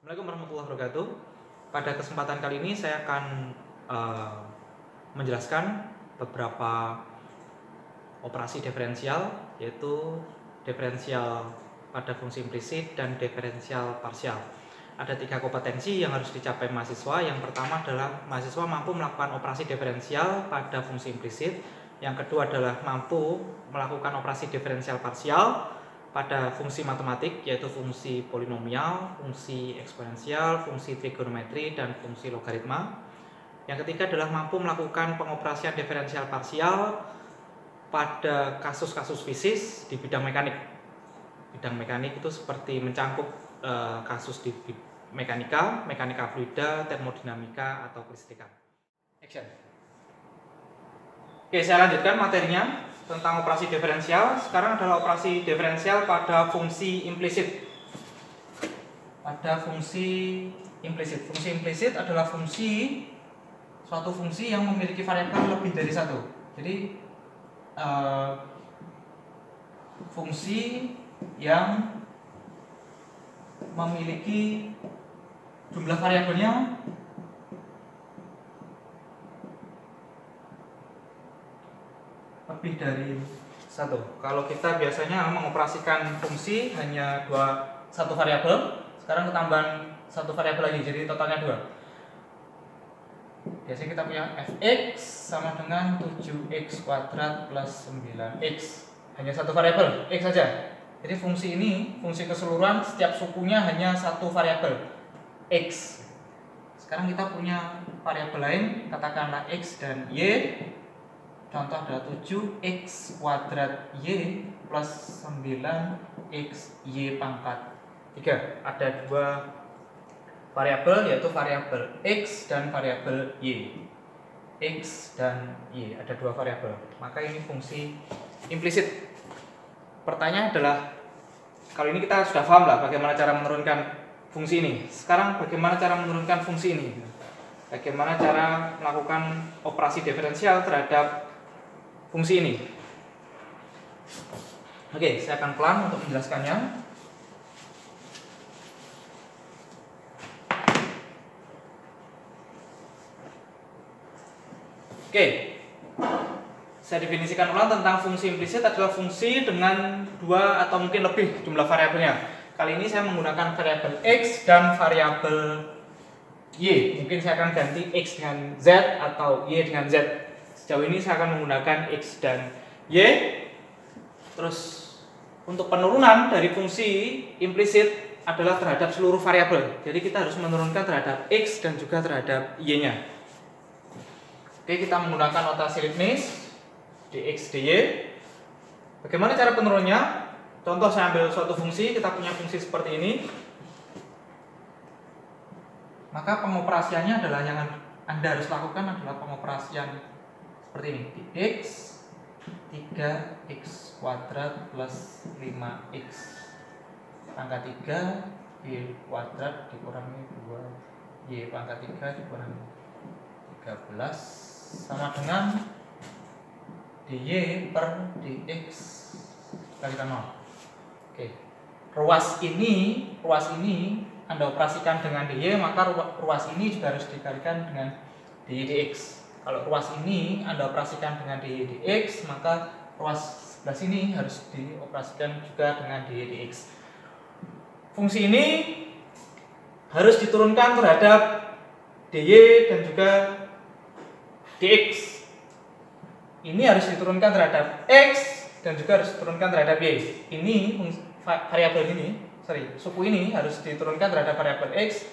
Assalamualaikum warahmatullahi wabarakatuh. Pada kesempatan kali ini saya akan menjelaskan beberapa operasi diferensial, yaitu diferensial pada fungsi implisit dan diferensial parsial. Ada 3 kompetensi yang harus dicapai mahasiswa. Yang pertama adalah mahasiswa mampu melakukan operasi diferensial pada fungsi implisit. Yang kedua adalah mampu melakukan operasi diferensial parsial pada fungsi matematik, yaitu fungsi polinomial, fungsi eksponensial, fungsi trigonometri, dan fungsi logaritma. Yang ketiga adalah mampu melakukan pengoperasian diferensial parsial pada kasus-kasus fisis di bidang mekanik. Bidang mekanik itu seperti mencangkup kasus di mekanika, mekanika fluida, termodinamika, atau kelistrikan. Action. Oke, saya lanjutkan materinya tentang operasi diferensial. Sekarang adalah operasi diferensial pada fungsi implisit. Pada fungsi implisit. Fungsi implisit adalah suatu fungsi yang memiliki variabel lebih dari satu. Jadi fungsi yang memiliki jumlah variabelnya lebih dari satu. Kalau kita biasanya mengoperasikan fungsi hanya satu variabel, sekarang ketambahan satu variabel lagi, jadi totalnya 2. Biasanya kita punya fx sama dengan 7x kuadrat plus 9x. Hanya satu variabel, x saja. Jadi fungsi ini, fungsi keseluruhan, setiap sukunya hanya satu variabel, x. Sekarang kita punya variabel lain, katakanlah x dan y. Contoh adalah 7x kuadrat y plus 9x y pangkat 3. Ada 2 variabel, yaitu variabel x dan variabel y. X dan y, ada 2 variabel. Maka ini fungsi implisit. Pertanyaan adalah, kali ini kita sudah paham lah bagaimana cara menurunkan fungsi ini. Sekarang bagaimana cara menurunkan fungsi ini? Bagaimana cara melakukan operasi diferensial terhadap fungsi ini? Oke, saya akan pelan untuk menjelaskannya. Oke, saya definisikan ulang tentang fungsi implisit adalah fungsi dengan 2 atau mungkin lebih jumlah variabelnya. Kali ini saya menggunakan variabel x dan variabel y. Mungkin saya akan ganti x dengan z atau y dengan z. Sejauh ini saya akan menggunakan x dan y. Terus untuk penurunan dari fungsi implisit adalah terhadap seluruh variabel. Jadi kita harus menurunkan terhadap x dan juga terhadap y-nya. Oke, kita menggunakan notasi Leibniz, dx dy. Bagaimana cara penurunnya? Contoh, saya ambil suatu fungsi, kita punya fungsi seperti ini. Maka pengoperasiannya adalah yang Anda harus lakukan adalah pengoperasian seperti ini, dx 3x kuadrat plus 5x pangkat 3 y kuadrat dikurangi 2y pangkat 3 dikurangi 13 sama dengan dy per dx kalikan 0. Oke, ruas ini Anda operasikan dengan dy, maka ruas ini juga harus dikalikan dengan dy dx. Kalau ruas ini Anda operasikan dengan dy dx, maka ruas sebelah sini harus dioperasikan juga dengan dy dx. Fungsi ini harus diturunkan terhadap dy dan juga dx. Ini harus diturunkan terhadap x dan juga harus diturunkan terhadap y. Ini variabel ini, suku ini harus diturunkan terhadap variabel x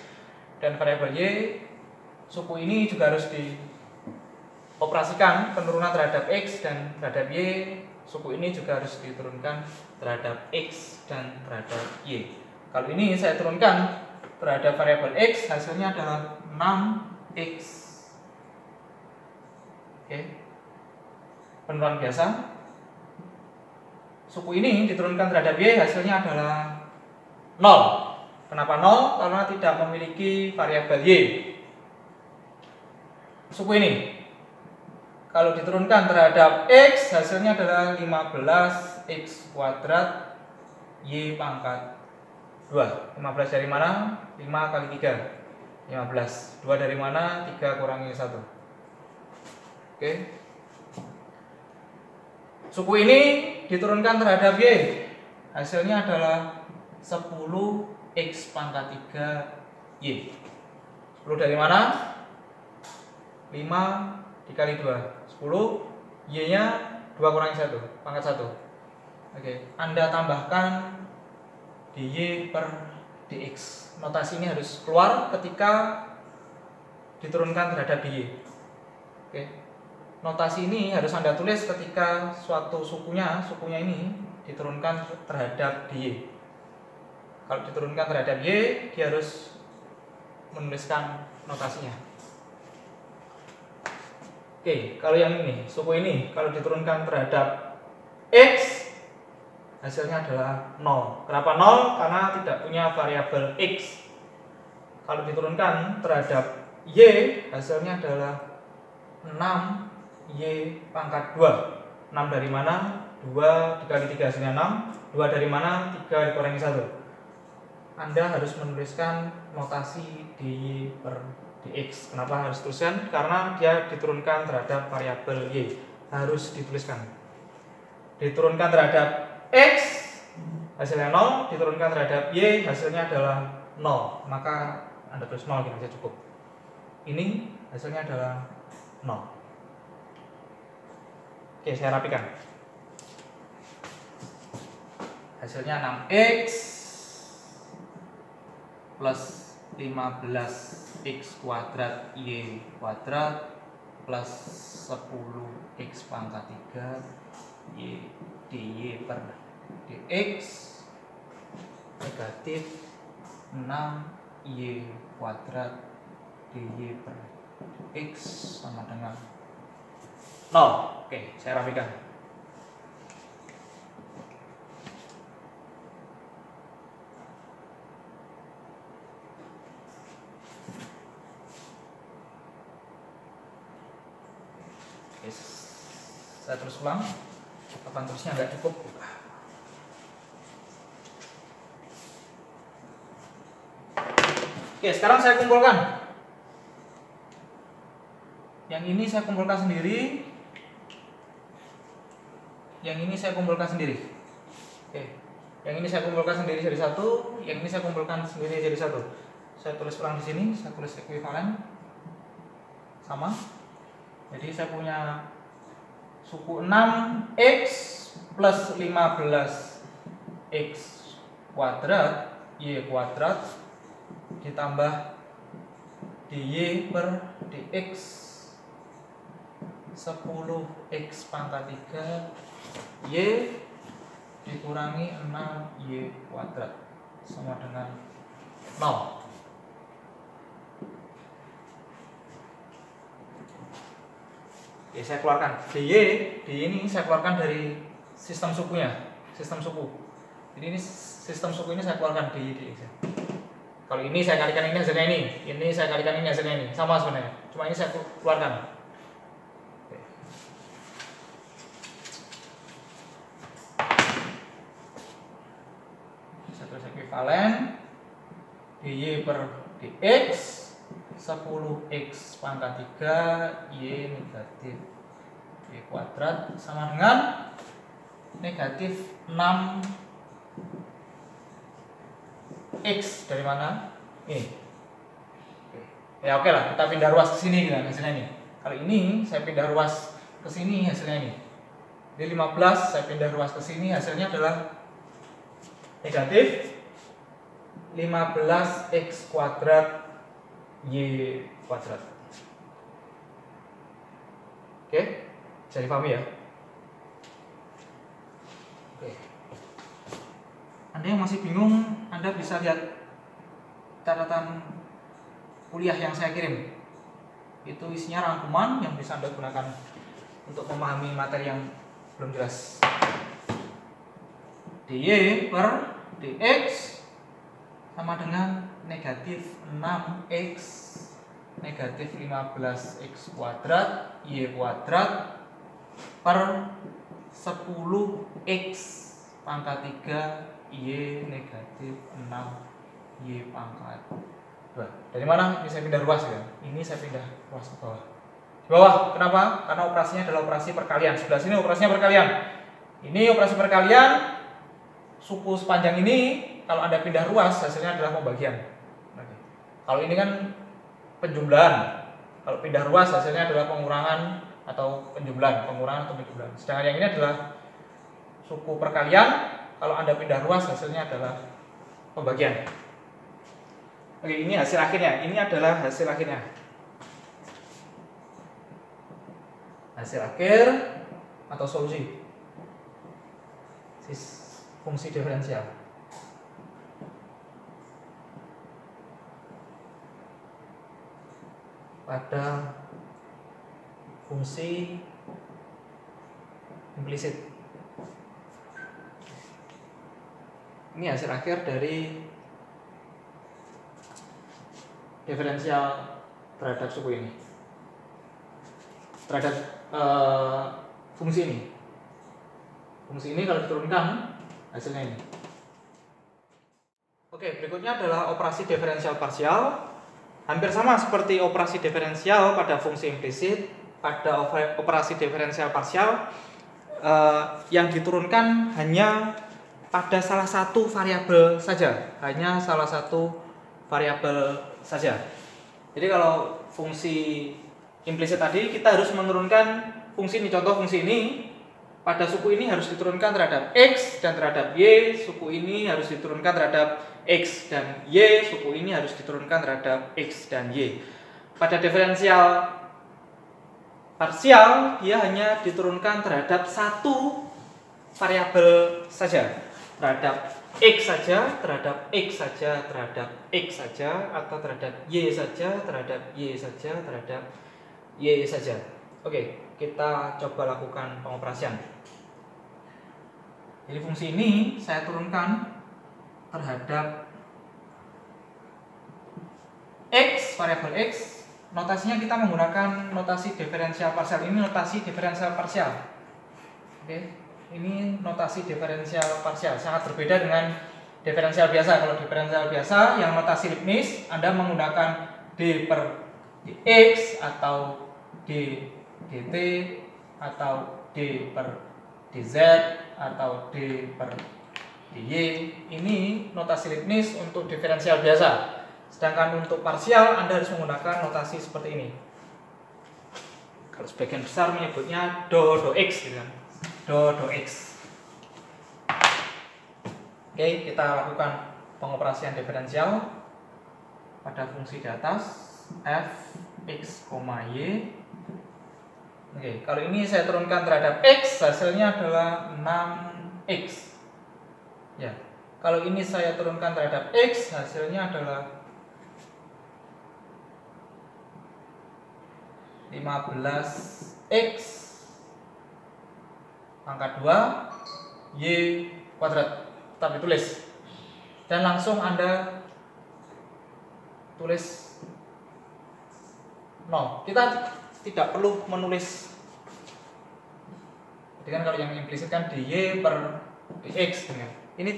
dan variabel y. Suku ini juga harus dioperasikan penurunan terhadap x dan terhadap y. Suku ini juga harus diturunkan terhadap x dan terhadap y. Kalau ini saya turunkan terhadap variabel x, hasilnya adalah 6x. Oke. Penurunan biasa. Suku ini diturunkan terhadap y, hasilnya adalah 0. Kenapa 0? Karena tidak memiliki variabel y. Suku ini kalau diturunkan terhadap x, hasilnya adalah 15x kuadrat y pangkat 2. 15 dari mana? 5 kali 3 15. 2 dari mana? 3 kurangi 1. Oke. Suku ini diturunkan terhadap Y. Hasilnya adalah 10x pangkat 3 Y. 10 dari mana? 5 dikali 2 10. Y nya 2 kurangi 1 pangkat 1. Oke. Anda tambahkan dy per dx. Notasi ini harus keluar ketika diturunkan terhadap dy. Oke. Notasi ini harus Anda tulis ketika suatu sukunya ini diturunkan terhadap dy. Kalau diturunkan terhadap y, dia harus menuliskan notasinya. Oke, kalau yang ini, suku ini kalau diturunkan terhadap x, hasilnya adalah 0. Kenapa 0? Karena tidak punya variabel x. Kalau diturunkan terhadap y, hasilnya adalah 6y pangkat 2. 6 dari mana? 2 dikali 3 hasilnya 6. 2 dari mana? 3 dikurangi 1. Anda harus menuliskan notasi dy per dx. Kenapa harus tuliskan? Karena dia diturunkan terhadap variabel y. Harus dituliskan. Diturunkan terhadap x, hasilnya 0. Diturunkan terhadap y, hasilnya adalah 0. Maka Anda tulis 0 gitu saja cukup. Ini hasilnya adalah 0. Oke, saya rapikan. Hasilnya 6x plus 15x kuadrat y kuadrat plus 10x pangkat 3 y dy per dx negatif 6y kuadrat dy per dx sama dengan 0. Oke, saya rapikan. Saya terus ulang, papan tulisnya nggak cukup. Oke, sekarang saya kumpulkan. Yang ini saya kumpulkan sendiri. Yang ini saya kumpulkan sendiri. Oke, yang ini saya kumpulkan sendiri jadi 1. Yang ini saya kumpulkan sendiri jadi 1. Saya tulis ulang di sini. Saya tulis ekuivalen sama. Jadi saya punya suku 6x plus 15x kuadrat y kuadrat ditambah dy per dx 10x pangkat 3 y dikurangi 6y kuadrat sama dengan 0. Oke, saya keluarkan dy ini saya keluarkan dari sistem sukunya, sistem suku. Jadi ini sistem suku ini saya keluarkan dy dx. Kalau ini saya kalikan ini hasilnya ini saya kalikan ini hasilnya ini, sama sebenarnya. Cuma ini saya keluarkan. Oke. Saya tulis ekuivalen dy per dx 10x pangkat 3 y negatif y kuadrat sama dengan negatif 6x dari mana? Ini. Ya oke lah, kita pindah ruas ke sini kan hasilnya ini. Kali ini saya pindah ruas ke sini hasilnya ini. Jadi 15 saya pindah ruas ke sini hasilnya adalah negatif 15x kuadrat y kuadrat. Oke, bisa dipahami ya? Oke. Anda yang masih bingung, Anda bisa lihat catatan kuliah yang saya kirim. Itu isinya rangkuman yang bisa Anda gunakan untuk memahami materi yang belum jelas. dy per dx sama dengan negatif 6x negatif 15x kuadrat y kuadrat per 10x pangkat 3 Y negatif 6Y pangkat 2. Dari mana? Ini saya pindah ruas ya. Ini saya pindah ruas ke bawah. Di bawah, kenapa? Karena operasinya adalah operasi perkalian. Sebelah sini operasinya perkalian. Ini operasi perkalian. Suku sepanjang ini, kalau Anda pindah ruas, hasilnya adalah pembagian. Kalau ini kan penjumlahan. Kalau pindah ruas, hasilnya adalah pengurangan atau penjumlahan. Pengurangan atau penjumlahan. Sedangkan yang ini adalah suku perkalian. Kalau Anda pindah ruas, hasilnya adalah pembagian. Oke, ini hasil akhirnya. Ini adalah hasil akhirnya. Hasil akhir atau solusi fungsi diferensial. Pada fungsi implisit. Ini hasil akhir dari diferensial terhadap suku ini, terhadap fungsi ini. Fungsi ini kalau diturunkan hasilnya ini. Oke, berikutnya adalah operasi diferensial parsial. Hampir sama seperti operasi diferensial pada fungsi implisit. Pada operasi diferensial parsial yang diturunkan hanya pada salah satu variabel saja, hanya salah satu variabel saja. Jadi kalau fungsi implisit tadi kita harus menurunkan fungsi ini, contoh fungsi ini pada suku ini harus diturunkan terhadap X dan terhadap Y, suku ini harus diturunkan terhadap X dan Y, suku ini harus diturunkan terhadap X dan Y. Pada diferensial parsial dia hanya diturunkan terhadap satu variabel saja, terhadap X saja, terhadap X saja, terhadap X saja, atau terhadap Y saja, terhadap Y saja, terhadap Y saja. Oke, kita coba lakukan pengoperasian. Jadi fungsi ini saya turunkan terhadap X, variabel X. Notasinya kita menggunakan notasi diferensial parsial. Ini notasi diferensial parsial. Oke. Ini notasi diferensial parsial, sangat berbeda dengan diferensial biasa. Kalau diferensial biasa yang notasi Leibniz, Anda menggunakan D per dx atau D dt atau D per dz atau D per dy. Ini notasi Leibniz untuk diferensial biasa. Sedangkan untuk parsial Anda harus menggunakan notasi seperti ini. Kalau sebagian besar menyebutnya do x gitu kan. Do x. Oke, kita lakukan pengoperasian diferensial pada fungsi di atas f x, y. Oke, kalau ini saya turunkan terhadap x, hasilnya adalah 6x. Ya. Kalau ini saya turunkan terhadap x, hasilnya adalah 15x pangkat 2 y kuadrat. Tetap ditulis dan langsung Anda tulis 0. Kita tidak perlu menulis. Jadi kan kalau yang implisit kan dy per dx ya. Ini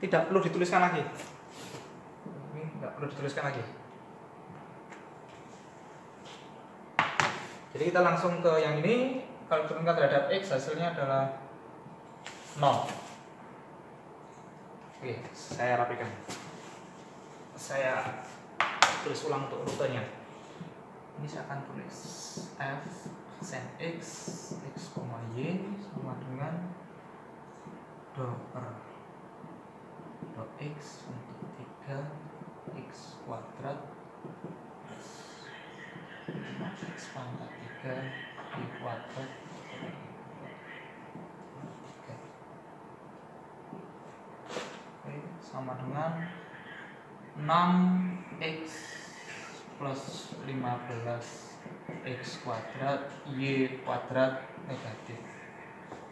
tidak perlu dituliskan lagi. Ini tidak perlu dituliskan lagi. Jadi kita langsung ke yang ini. Kalau turunkan terhadap x, hasilnya adalah 0. Oke, saya rapikan. Saya tulis ulang untuk rutenya. Ini saya akan tulis f sin x, x, y sama dengan do per do x untuk 3x kuadrat plus 5x pangkat 3 y kuadrat. Oke, sama dengan 6x plus 15x kuadrat y kuadrat negatif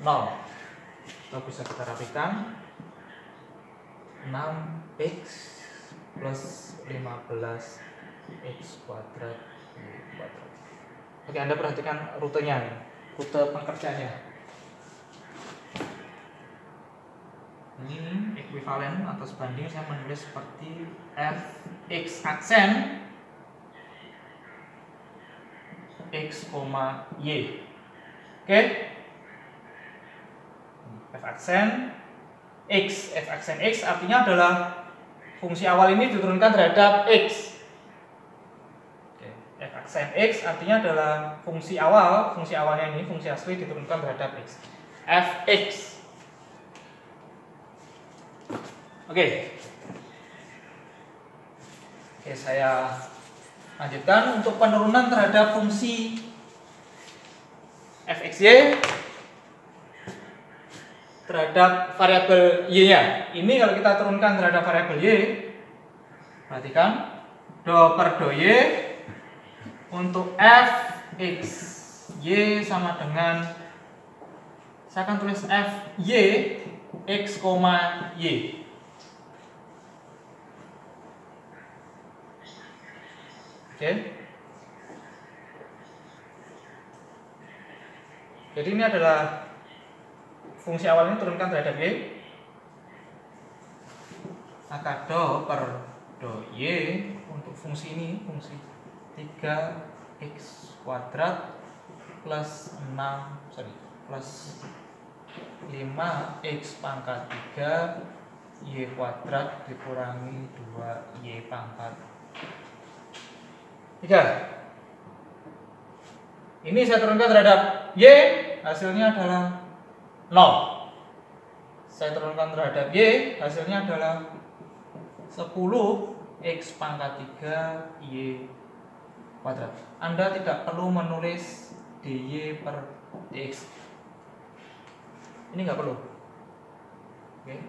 0. Kita bisa kita rapikan 6x plus 15x kuadrat y kuadrat. Oke, Anda perhatikan rutenya, rute pengerjaannya. Ini ekuivalen atau sebanding, saya menulis seperti fx aksen x, y. Oke. F aksen x artinya adalah fungsi awal ini diturunkan terhadap x. Oke. F aksen x artinya adalah fungsi awalnya ini, fungsi asli diturunkan terhadap x. Fx. Oke, saya lanjutkan untuk penurunan terhadap fungsi fxy terhadap variabel y-nya. Ini kalau kita turunkan terhadap variabel y, perhatikan do per do y untuk fx y sama dengan, saya akan tulis fy x, y. Oke. Jadi ini adalah fungsi awal ini turunkan terhadap y. Maka do per do y untuk fungsi ini, fungsi 3x kuadrat plus 5x pangkat 3 y kuadrat dikurangi 2y pangkat 3. Ini saya turunkan terhadap y, hasilnya adalah 0. Saya turunkan terhadap y, hasilnya adalah 10x pangkat 3 y kuadrat. Anda tidak perlu menulis dy per dx. Ini nggak perlu. Oke.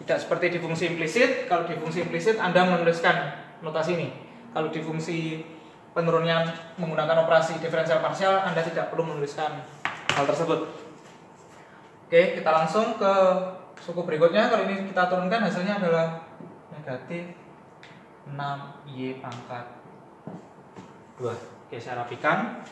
Tidak seperti di fungsi implisit. Kalau di fungsi implisit Anda menuliskan notasi ini. Kalau di fungsi penurunan menggunakan operasi diferensial parsial, Anda tidak perlu menuliskan hal tersebut. Oke, kita langsung ke suku berikutnya. Kalau ini kita turunkan, hasilnya adalah negatif 6y pangkat 2. Oke, saya rapikan.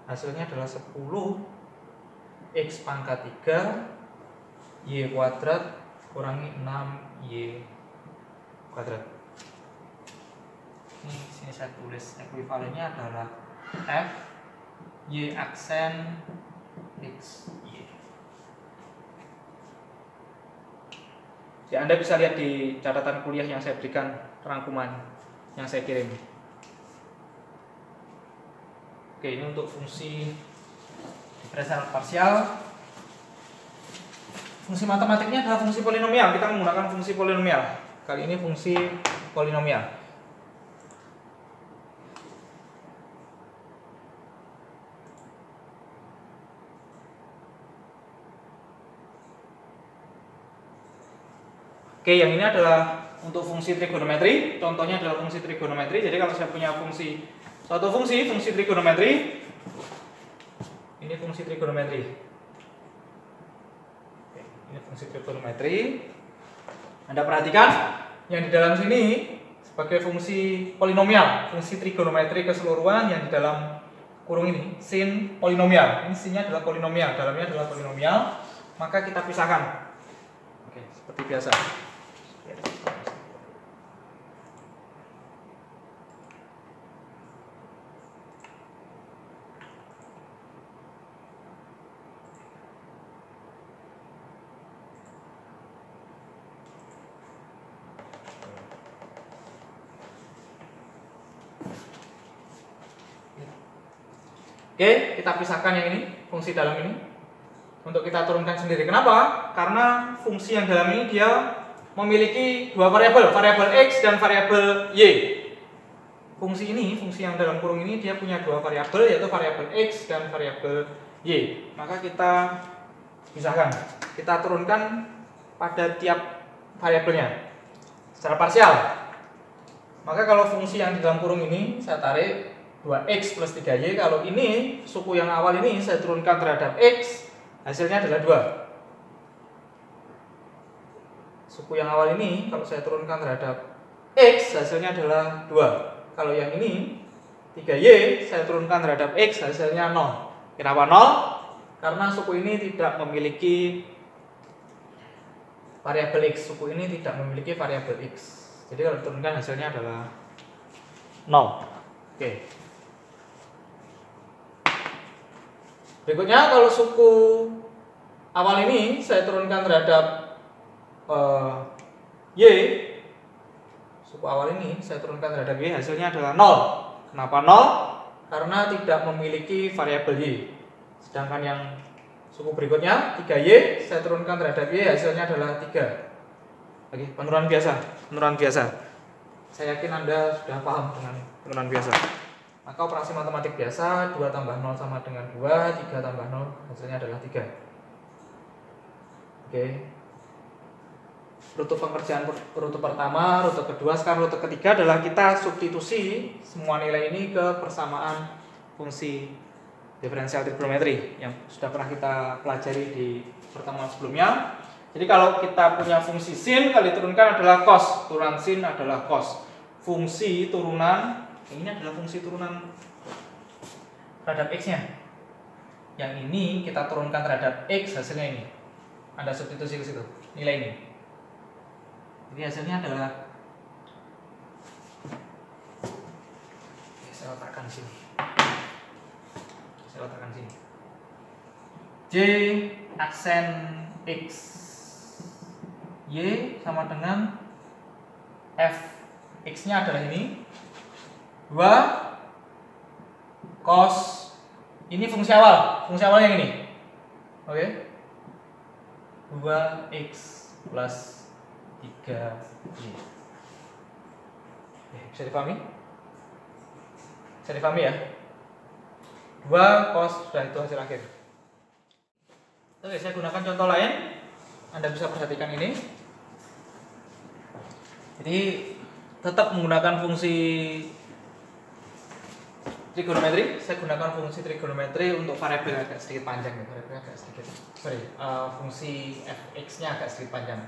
Hasilnya adalah 10x pangkat 3 y kuadrat kurangi 6y kuadrat. Ini sini saya tulis ekuivalennya adalah f y aksen x y. Jadi Anda bisa lihat di catatan kuliah yang saya berikan, rangkuman yang saya kirim. Oke, ini untuk fungsi diferensial parsial. Fungsi matematiknya adalah fungsi polinomial. Kita menggunakan fungsi polinomial. Kali ini fungsi polinomial. Oke, yang ini adalah untuk fungsi trigonometri. Contohnya adalah fungsi trigonometri. Jadi kalau saya punya suatu fungsi trigonometri, ini fungsi trigonometri. Oke, ini fungsi trigonometri. Anda perhatikan yang di dalam sini sebagai fungsi polinomial, fungsi trigonometri keseluruhan yang di dalam kurung ini sin polinomial. Ini sinnya adalah polinomial, dalamnya adalah polinomial. Maka kita pisahkan. Oke, seperti biasa. Oke, kita pisahkan yang ini, fungsi dalam ini, untuk kita turunkan sendiri. Kenapa? Karena fungsi yang dalam ini dia memiliki dua variabel, variabel x dan variabel y. Fungsi ini, fungsi yang dalam kurung ini dia punya dua variabel, yaitu variabel x dan variabel y. Maka kita pisahkan, kita turunkan pada tiap variabelnya secara parsial. Maka kalau fungsi yang di dalam kurung ini saya tarik 2x plus 3y, kalau ini suku yang awal ini saya turunkan terhadap x, hasilnya adalah 2. Suku yang awal ini kalau saya turunkan terhadap x, hasilnya adalah 2. Kalau yang ini 3y saya turunkan terhadap x, hasilnya 0. Kenapa 0? Karena suku ini tidak memiliki variabel X. Suku ini tidak memiliki variabel X. Jadi kalau diturunkan hasilnya adalah 0. Oke. Berikutnya kalau suku awal ini saya turunkan terhadap Y. Suku awal ini saya turunkan terhadap Y, hasilnya adalah 0. Kenapa 0? Karena tidak memiliki variabel Y. Sedangkan yang suku berikutnya 3Y saya turunkan terhadap Y, hasilnya adalah 3. Oke, penurunan biasa. Saya yakin Anda sudah paham dengan penurunan biasa. Maka operasi matematik biasa, 2 tambah 0 sama dengan 2, 3 tambah 0 hasilnya adalah 3. Oke. Rute pengerjaan rute pertama, rute kedua, sekarang rute ketiga adalah kita substitusi semua nilai ini ke persamaan fungsi diferensial trigonometri yang sudah pernah kita pelajari di pertemuan sebelumnya. Jadi kalau kita punya fungsi sin, kalau diturunkan adalah cos, turunan sin adalah cos. Fungsi turunan, ini adalah fungsi turunan terhadap x-nya. Yang ini kita turunkan terhadap x, hasilnya ini. Anda substitusi ke situ, nilai ini. Jadi hasilnya adalah, saya letakkan sini. J aksen x y sama dengan f x-nya adalah ini 2 cos, ini fungsi awal yang ini. Oke. 2x plus 3y. Bisa dipahami? Ya? 2 cos, sudah itu hasil akhir. Oke, saya gunakan contoh lain. Anda bisa perhatikan ini. Jadi tetap menggunakan fungsi trigonometri. Saya gunakan fungsi trigonometri untuk variabel agak sedikit panjang ya. Fungsi fx-nya agak sedikit panjang.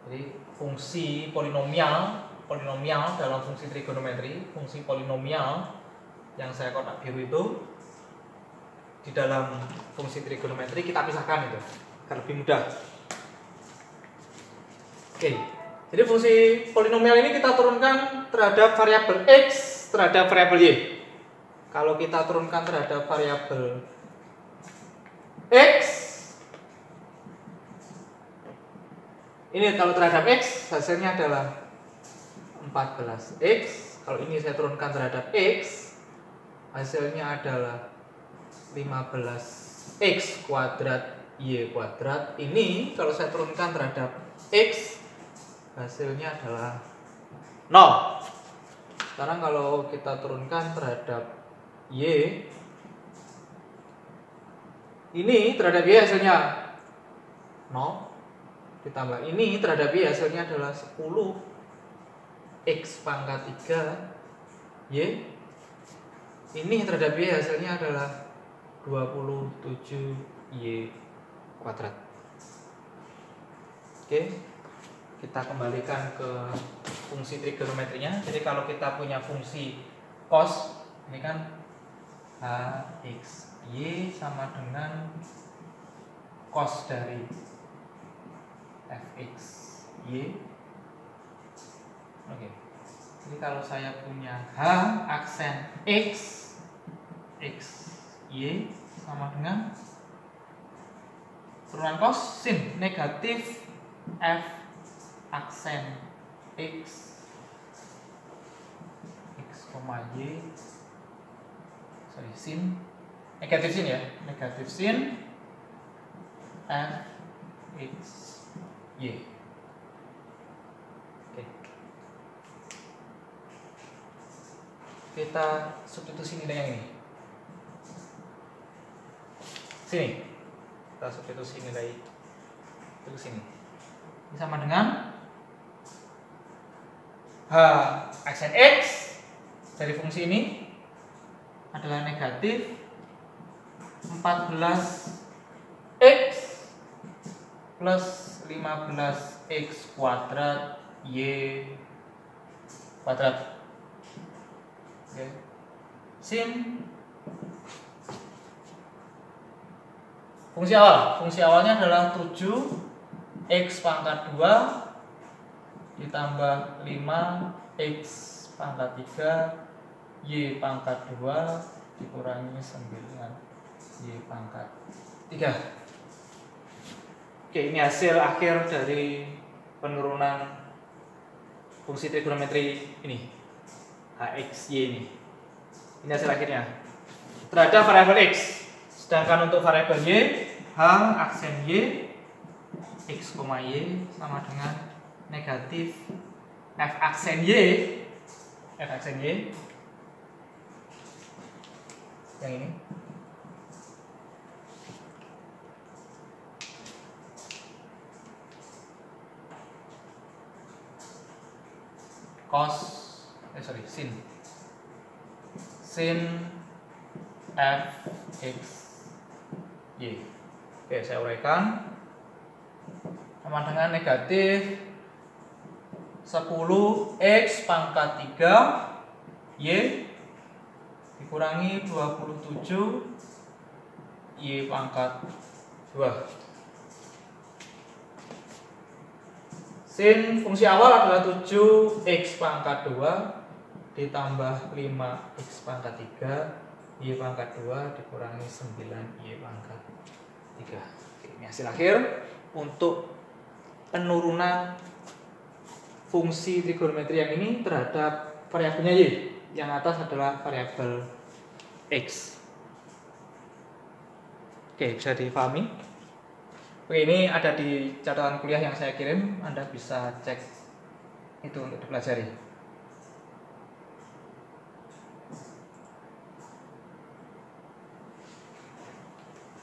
Jadi fungsi polinomial dalam fungsi trigonometri, fungsi polinomial yang saya kotak biru itu di dalam fungsi trigonometri kita pisahkan itu agar lebih mudah. Oke, jadi fungsi polinomial ini kita turunkan terhadap variabel x, terhadap variabel y. Kalau kita turunkan terhadap variabel x, ini kalau terhadap x hasilnya adalah 14x. Kalau ini saya turunkan terhadap x, hasilnya adalah 15x kuadrat y kuadrat. Ini kalau saya turunkan terhadap x, hasilnya adalah 0. Sekarang kalau kita turunkan terhadap y, ini terhadap y hasilnya 0, ditambah ini terhadap y hasilnya adalah 10x pangkat 3y. Ini terhadap y hasilnya adalah 27y kuadrat. Oke, kita kembalikan ke fungsi trigonometrinya. Jadi kalau kita punya fungsi cos, ini kan hx y sama dengan cos dari fx y. Oke. Jadi kalau saya punya h aksen x y sama dengan turunan cos sin negatif f aksen x y, sin negatif sin ya, negatif sin f x y. Oke. Kita substitusi nilai yang ini. Sini. Kita substitusi nilai itu ke sini. Ini sama dengan h aksen x dari fungsi ini adalah negatif 14x plus 15x kuadrat y kuadrat. Oke. Sin Fungsi awalnya adalah 7x pangkat 2 ditambah 5x pangkat 3 y pangkat 2 dikurangi 9 y pangkat 3. Oke, ini hasil akhir dari penurunan fungsi trigonometri ini, hx, y ini. Ini hasil akhirnya terhadap variabel x. Sedangkan untuk variabel y, h aksen y, x, y sama dengan negatif f aksen y yang ini sin f x y. Oke, saya uraikan sama dengan negatif 10x pangkat 3 y dikurangi 27 y pangkat 2. Sin fungsi awal adalah 7x pangkat 2 ditambah 5x pangkat 3 y pangkat 2 dikurangi 9y pangkat 3. Oke, ini hasil akhir untuk penurunan fungsi trigonometri yang ini terhadap variabelnya y. Yang atas adalah variabel x. Oke, bisa dipahami? Oke, ini ada di catatan kuliah yang saya kirim. Anda bisa cek itu untuk dipelajari.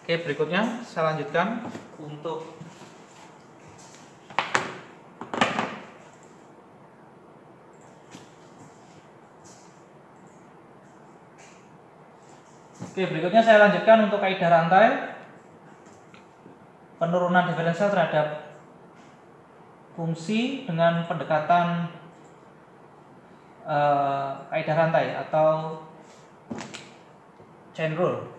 Oke, berikutnya saya lanjutkan untuk kaidah rantai penurunan diferensial terhadap fungsi dengan pendekatan kaidah rantai atau chain rule.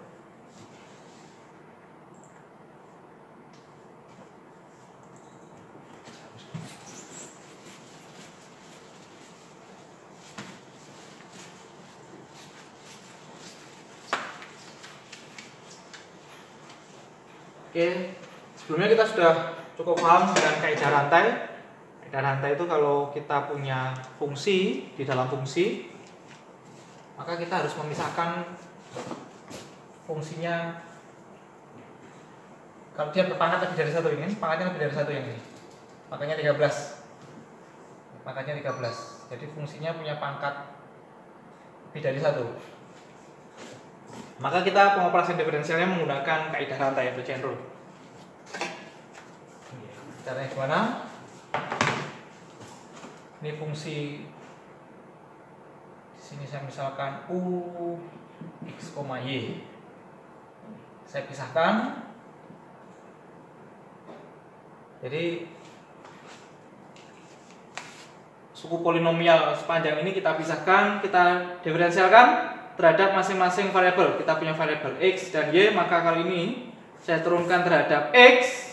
Oke, sebelumnya kita sudah cukup paham dengan kaidah rantai. Kaidah rantai itu kalau kita punya fungsi di dalam fungsi, maka kita harus memisahkan fungsinya. Kalau dia berpangkat lebih dari satu, ini pangkatnya lebih dari satu yang ini, makanya 13. Jadi fungsinya punya pangkat lebih dari satu. Maka kita pengoperasian diferensialnya menggunakan kaidah rantai atau chain rule. Caranya gimana? Ini fungsi di sini saya misalkan u x, y. Saya pisahkan. Jadi suku polinomial sepanjang ini kita pisahkan, kita diferensialkan terhadap masing-masing variabel. Kita punya variabel x dan y, maka kali ini saya turunkan terhadap x,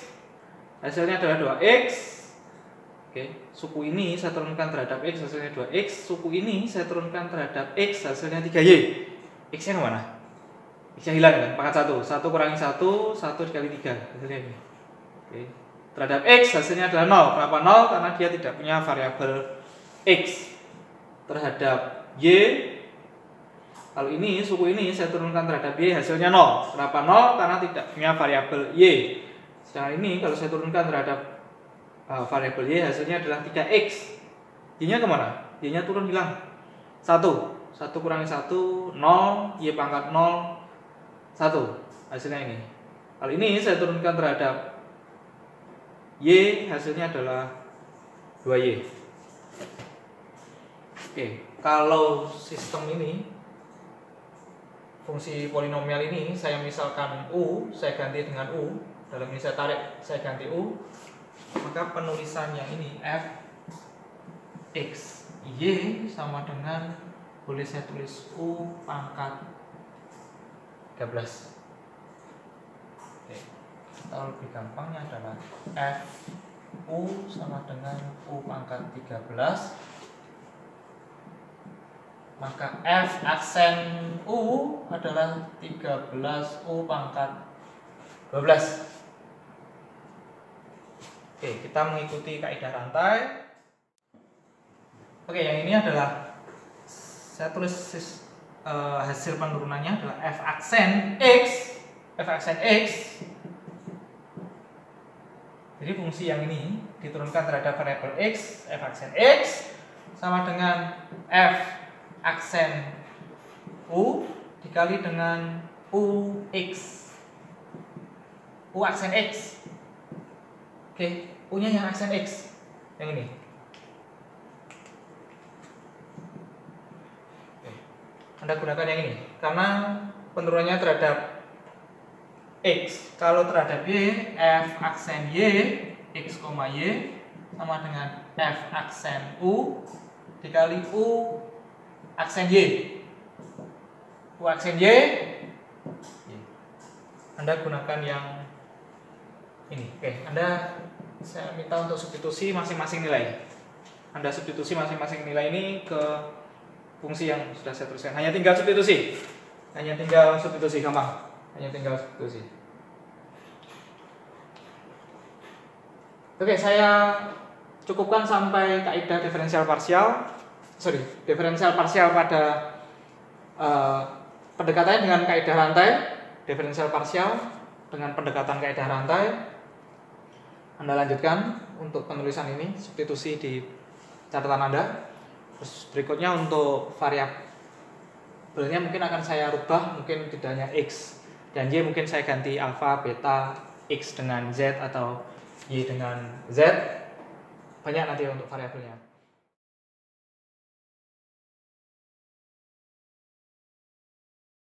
hasilnya adalah 2x. Oke, suku ini saya turunkan terhadap x, hasilnya 2x. Suku ini saya turunkan terhadap x, hasilnya 3y. X-nya kemana? X-nya hilang kan? Pangkat 1. 1 kurangi 1, 1 dikali 3, hasilnya ini. Oke. Terhadap x hasilnya adalah 0. Kenapa 0? Karena dia tidak punya variabel x. Terhadap y, kalau ini suku ini saya turunkan terhadap y, hasilnya 0. Kenapa 0? Karena tidak punya variabel y. Sedangkan ini kalau saya turunkan terhadap variabel y, hasilnya adalah 3x. Y-nya kemana? Y-nya turun hilang. 1 kurangi 1, 0, y pangkat 0, 1. Hasilnya ini. Kalau ini saya turunkan terhadap y, hasilnya adalah 2y. Oke, kalau sistem ini, fungsi polinomial ini saya misalkan u, saya ganti dengan u, dalam ini saya tarik, saya ganti u, maka penulisan yang ini f x y sama dengan, boleh saya tulis u pangkat 13. Oke. atau lebih gampangnya adalah F U sama dengan U pangkat 13, maka F aksen U adalah 13 U pangkat 12. Oke, kita mengikuti kaidah rantai. Oke, yang ini adalah saya tulis hasil penurunannya adalah F aksen X. Jadi fungsi yang ini diturunkan terhadap variabel X, F aksen X sama dengan F aksen U dikali dengan U aksen X. Oke, U-nya yang aksen X, yang ini. Oke. Anda gunakan yang ini, karena penurunannya terhadap X. Kalau terhadap Y, F aksen Y, X, Y, sama dengan F aksen U dikali U aksen Y. U aksen Y, Anda gunakan yang ini. Oke, saya minta untuk substitusi masing-masing nilai. Anda substitusi masing-masing nilai ini ke fungsi yang sudah saya tuliskan. Hanya tinggal substitusi. Gampang. Hanya tinggal substitusi. Oke, saya cukupkan sampai kaidah diferensial parsial pada pendekatannya dengan kaidah rantai. Diferensial parsial dengan pendekatan kaidah rantai. Anda lanjutkan untuk penulisan ini, substitusi di catatan Anda. Terus berikutnya untuk variabelnya mungkin akan saya rubah, mungkin tidak hanya X dan Y, mungkin saya ganti alfa, beta, X dengan Z atau Y dengan Z. Banyak nanti untuk variabelnya.